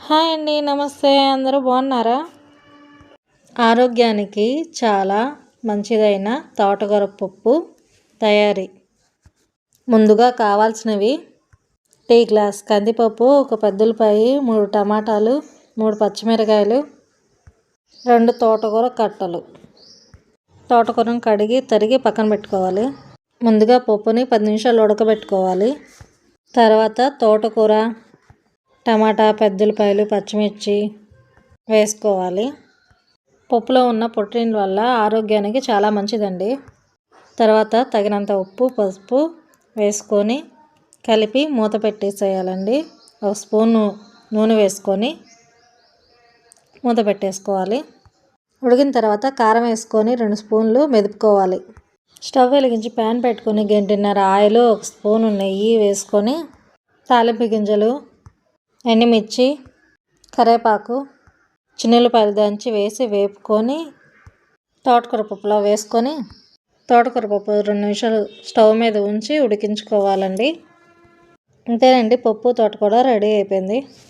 Hi అండి. నమస్తే. అందరూ బాగున్నారా? ఆరోగ్యానికి చాలా మంచిదైన తోటకూర పప్పు తయారీ. ముందుగా కావాల్సినవి: టీ గ్లాస్ కందిపప్పు, ఒక పెద్దలపాయి, 3 టమాటాలు, 3 పచ్చిమిరకాయలు, 2 తోటకూర కట్టలు. తోటకూరను కడిగి తరిగి పక్కన పెట్టుకోవాలి. ముందుగా పప్పుని 10 నిమిషాలు ఉడకబెట్టుకోవాలి. తర్వాత తోటకూర, టమాటా, పెద్దలపాయలు, పచ్చిమిర్చి వేసుకోవాలి. పప్పులో ఉన్న ప్రోటీన్ వల్ల ఆరోగ్యానికి చాలా మంచిదండి. తర్వాత తగినంత ఉప్పు, పసుపు వేసుకొని కలిపి మూత పెట్టేసేయాలండి. 1 స్పూను నూనె వేసుకొని మూత పెట్టేసుకోవాలి. ఉడికిన తర్వాత కారం వేసుకొని 2 స్పూన్లు మెదుపుకోవాలి. స్టవ్ వెలిగించి ప్యాన్ పెట్టుకొని గంటిన్నర ఆయిల్, 1 స్పూను నెయ్యి వేసుకొని తాలింపు గింజలు, ఎండుమిర్చి, కరివేపాకు, చిన్నులపాయలు దంచి వేసి వేపుకొని తోటకూర పప్పులో వేసుకొని తోటకూర పప్పు 2 నిమిషాలు స్టవ్ మీద ఉంచి ఉడికించుకోవాలండి. అంతేనండి, పప్పు తోటకూర రెడీ అయిపోయింది.